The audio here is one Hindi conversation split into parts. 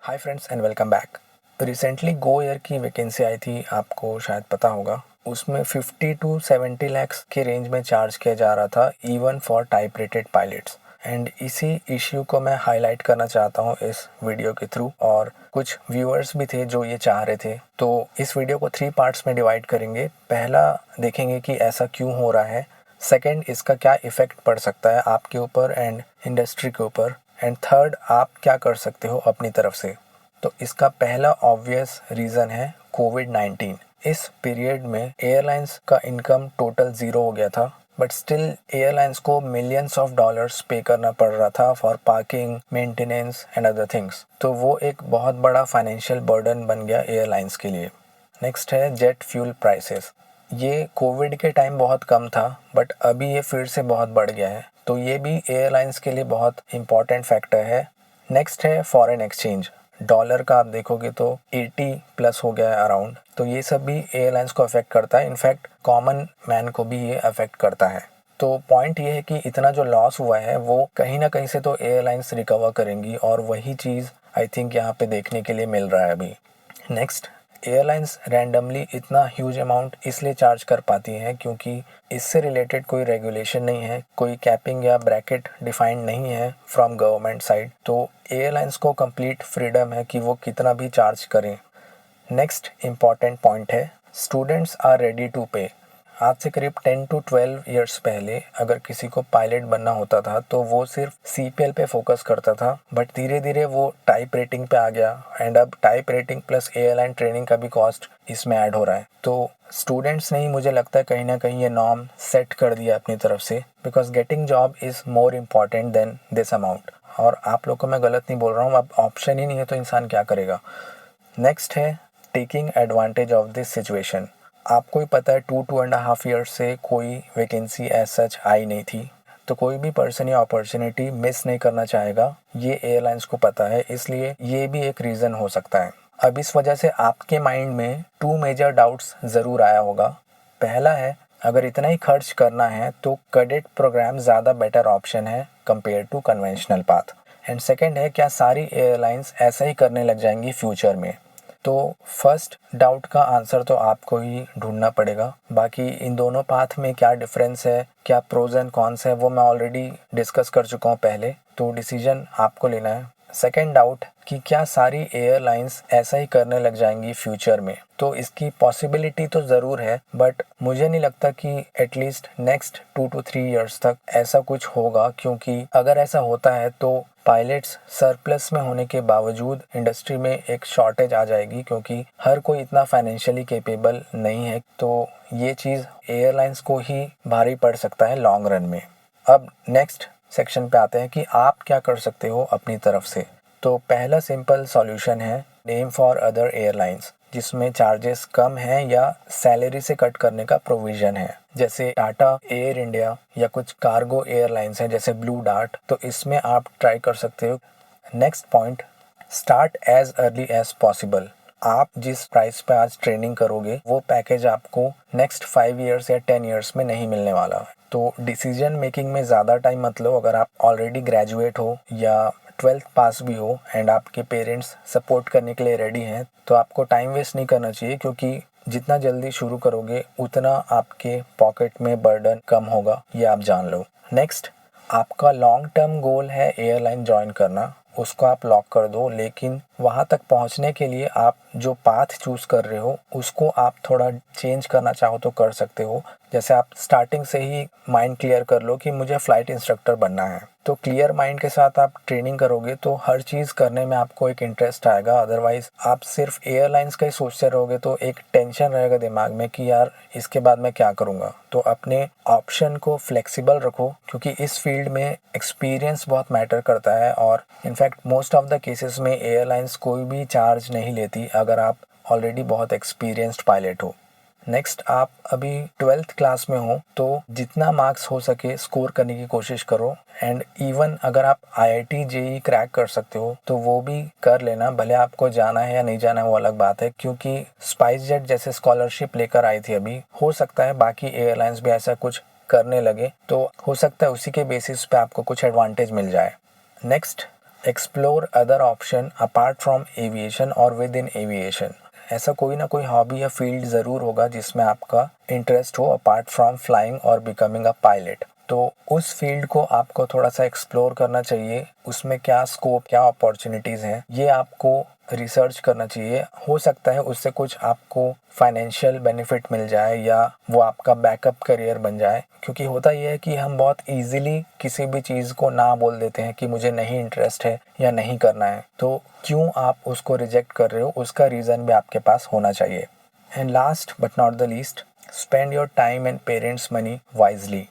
Hi friends and welcome back. Recently Go Air की वैकेंसी आई थी, आपको शायद पता होगा। उसमें 50 टू 70 लैक्स के रेंज में चार्ज किया जा रहा था even for type rated pilots. And इसी इश्यू को मैं हाईलाइट करना चाहता हूँ इस वीडियो के थ्रू, और कुछ व्यूअर्स भी थे जो ये चाह रहे थे। तो इस वीडियो को 3 पार्ट्स में डिवाइड करेंगे। पहला देखेंगे कि ऐसा क्यों हो रहा है, सेकेंड इसका क्या इफ़ेक्ट पड़ सकता है आपके ऊपर एंड इंडस्ट्री के ऊपर, एंड थर्ड आप क्या कर सकते हो अपनी तरफ से। तो इसका पहला ऑब्वियस रीज़न है कोविड-19। इस पीरियड में एयरलाइंस का इनकम टोटल ज़ीरो हो गया था, बट स्टिल एयरलाइंस को मिलियंस ऑफ डॉलर्स पे करना पड़ रहा था for parking, maintenance and other things. तो वो एक बहुत बड़ा फाइनेंशियल बर्डन बन गया एयरलाइंस के लिए। नेक्स्ट है जेट फ्यूल प्राइसेस। ये कोविड के टाइम बहुत कम था, बट अभी ये फिर से बहुत बढ़ गया है, तो ये भी एयरलाइंस के लिए बहुत इंपॉर्टेंट फैक्टर है। नेक्स्ट है फॉरेन एक्सचेंज। डॉलर का आप देखोगे तो 80 प्लस हो गया है अराउंड, तो ये सब भी एयरलाइंस को अफेक्ट करता है। इनफैक्ट कॉमन मैन को भी ये अफेक्ट करता है। तो पॉइंट ये है कि इतना जो लॉस हुआ है वो कहीं ना कहीं से तो एयरलाइंस रिकवर करेंगी, और वही चीज़ आई थिंक यहाँ पे देखने के लिए मिल रहा है अभी। नेक्स्ट, एयरलाइंस रैंडमली इतना ह्यूज अमाउंट इसलिए चार्ज कर पाती हैं क्योंकि इससे रिलेटेड कोई रेगुलेशन नहीं है, कोई कैपिंग या ब्रैकेट डिफाइंड नहीं है फ्रॉम गवर्नमेंट साइड। तो एयरलाइंस को कंप्लीट फ्रीडम है कि वो कितना भी चार्ज करें। नेक्स्ट इम्पॉर्टेंट पॉइंट है स्टूडेंट्स आर रेडी टू पे। आज से करीब 10 टू 12 ईयर्स पहले अगर किसी को पायलट बनना होता था तो वो सिर्फ सीपीएल पे फोकस करता था, बट धीरे धीरे वो टाइप रेटिंग पे आ गया, एंड अब type rating plus airline training का भी कॉस्ट इसमें ऐड हो रहा है। तो स्टूडेंट्स ने ही मुझे लगता है कहीं ना कहीं ये नॉर्म सेट कर दिया अपनी तरफ से, because getting job is more important than this amount. और आप लोग को मैं गलत नहीं बोल रहा हूँ, अब ऑप्शन ही नहीं है तो इंसान क्या करेगा। नेक्स्ट है taking advantage of this situation. आपको ही पता है 2.5 ईयर्स से कोई वैकेंसी एज सच आई नहीं थी, तो कोई भी पर्सन या अपॉर्चुनिटी मिस नहीं करना चाहेगा, ये एयरलाइंस को पता है, इसलिए ये भी एक रीज़न हो सकता है। अब इस वजह से आपके माइंड में 2 मेजर डाउट्स ज़रूर आया होगा। पहला है, अगर इतना ही खर्च करना है तो कैडेट प्रोग्राम ज़्यादा बेटर ऑप्शन है compare to conventional path. And second है, क्या सारी एयरलाइंस ऐसा ही करने लग जाएंगी फ्यूचर में। तो फर्स्ट डाउट का आंसर तो आपको ही ढूंढना पड़ेगा। बाकी इन दोनों पाथ में क्या डिफरेंस है, क्या प्रोज एंड कॉन्स है, वो मैं ऑलरेडी डिस्कस कर चुका हूँ पहले, तो डिसीजन आपको लेना है। सेकेंड डाउट कि क्या सारी एयरलाइंस ऐसा ही करने लग जाएंगी फ्यूचर में, तो इसकी पॉसिबिलिटी तो ज़रूर है, बट मुझे नहीं लगता कि एटलीस्ट नेक्स्ट 2 to 3 ईयर्स तक ऐसा कुछ होगा, क्योंकि अगर ऐसा होता है तो पायलट्स सरप्लस में होने के बावजूद इंडस्ट्री में एक शॉर्टेज आ जाएगी, क्योंकि हर कोई इतना फाइनेंशियली कैपेबल नहीं है। तो ये चीज़ एयरलाइंस को ही भारी पड़ सकता है लॉन्ग रन में। अब नेक्स्ट सेक्शन पे आते हैं कि आप क्या कर सकते हो अपनी तरफ से। तो पहला सिंपल सॉल्यूशन है नेम फॉर अदर एयरलाइंस, जिसमें चार्जेस कम हैं या सैलरी से कट करने का प्रोविज़न है, जैसे टाटा, एयर इंडिया या कुछ कार्गो एयरलाइंस हैं जैसे ब्लू डार्ट। तो इसमें आप ट्राई कर सकते हो। Next point, start as early as possible. आप जिस प्राइस पे आज ट्रेनिंग करोगे वो पैकेज आपको नेक्स्ट 5 ईयर्स या 10 ईयर्स में नहीं मिलने वाला। तो डिसीजन मेकिंग में ज़्यादा टाइम मत लो। अगर आप ऑलरेडी ग्रेजुएट हो या 12th पास भी हो एंड आपके पेरेंट्स सपोर्ट करने के लिए रेडी हैं, तो आपको टाइम वेस्ट नहीं करना चाहिए, क्योंकि जितना जल्दी शुरू करोगे उतना आपके पॉकेट में बर्डन कम होगा, ये आप जान लो। नेक्स्ट, आपका लॉन्ग टर्म गोल है एयरलाइन ज्वाइन करना, उसको आप लॉक कर दो, लेकिन वहाँ तक पहुँचने के लिए आप जो पाथ चूज़ कर रहे हो उसको आप थोड़ा चेंज करना चाहो तो कर सकते हो। जैसे आप स्टार्टिंग से ही माइंड क्लियर कर लो कि मुझे फ़्लाइट इंस्ट्रक्टर बनना है, तो क्लियर माइंड के साथ आप ट्रेनिंग करोगे तो हर चीज़ करने में आपको एक इंटरेस्ट आएगा। अदरवाइज़ आप सिर्फ एयरलाइंस का ही सोचते रहोगे तो एक टेंशन रहेगा दिमाग में कि यार इसके बाद मैं क्या करूँगा। तो अपने ऑप्शन को फ्लेक्सिबल रखो, क्योंकि इस फील्ड में एक्सपीरियंस बहुत मैटर करता है, और in fact most of the cases में एयरलाइंस कोई भी चार्ज नहीं लेती अगर आप ऑलरेडी बहुत एक्सपीरियंस्ड पायलट हो। नेक्स्ट, आप अभी 12th क्लास में हो तो जितना मार्क्स हो सके स्कोर करने की कोशिश करो, एंड इवन अगर आप आईआईटी जेईई क्रैक कर सकते हो तो वो भी कर लेना। भले आपको जाना है या नहीं जाना है वो अलग बात है, क्योंकि स्पाइस जेट जैसे स्कॉलरशिप लेकर आई थी अभी, हो सकता है बाकी एयरलाइंस भी ऐसा कुछ करने लगे, तो हो सकता है उसी के बेसिस पे आपको कुछ एडवांटेज मिल जाए। Next, explore other option apart from aviation और विद इन एविएशन। ऐसा कोई ना कोई हॉबी या फील्ड ज़रूर होगा जिसमें आपका इंटरेस्ट हो अपार्ट फ्रॉम फ्लाइंग और बिकमिंग अ पायलट। तो उस फील्ड को आपको थोड़ा सा एक्सप्लोर करना चाहिए, उसमें क्या स्कोप, क्या अपॉर्चुनिटीज़ हैं, ये आपको रिसर्च करना चाहिए। हो सकता है उससे कुछ आपको फाइनेंशियल बेनिफिट मिल जाए या वो आपका बैकअप करियर बन जाए। क्योंकि होता ये है कि हम बहुत इजीली किसी भी चीज़ को ना बोल देते हैं कि मुझे नहीं इंटरेस्ट है या नहीं करना है। तो क्यों आप उसको रिजेक्ट कर रहे हो, उसका रीज़न भी आपके पास होना चाहिए। And last but not the least, spend your time and parents money wisely.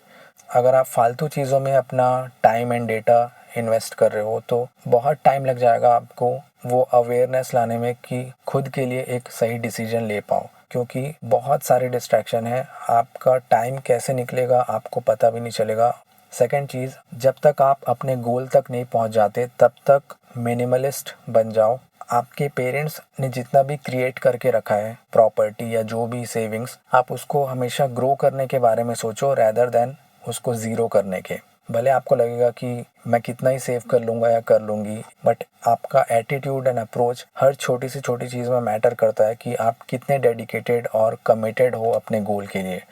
अगर आप फालतू चीज़ों में अपना टाइम एंड डेटा इन्वेस्ट कर रहे हो तो बहुत टाइम लग जाएगा आपको वो अवेयरनेस लाने में कि खुद के लिए एक सही डिसीजन ले पाओ। क्योंकि बहुत सारे डिस्ट्रैक्शन है, आपका टाइम कैसे निकलेगा आपको पता भी नहीं चलेगा। सेकंड चीज़, जब तक आप अपने गोल तक नहीं पहुंच जाते तब तक मिनिमलिस्ट बन जाओ। आपके पेरेंट्स ने जितना भी क्रिएट करके रखा है प्रॉपर्टी या जो भी सेविंग्स, आप उसको हमेशा ग्रो करने के बारे में सोचो रैदर देन उसको ज़ीरो करने के। भले आपको लगेगा कि मैं कितना ही सेव कर लूँगा या कर लूँगी, बट आपका एटीट्यूड एंड अप्रोच हर छोटी से छोटी चीज़ में मैटर करता है कि आप कितने डेडिकेटेड और कमिटेड हो अपने गोल के लिए।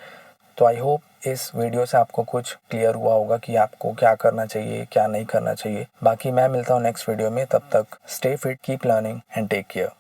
तो आई होप इस वीडियो से आपको कुछ क्लियर हुआ होगा कि आपको क्या करना चाहिए, क्या नहीं करना चाहिए। बाकी मैं मिलता हूँ नेक्स्ट वीडियो में, तब तक stay fit, keep learning and take care.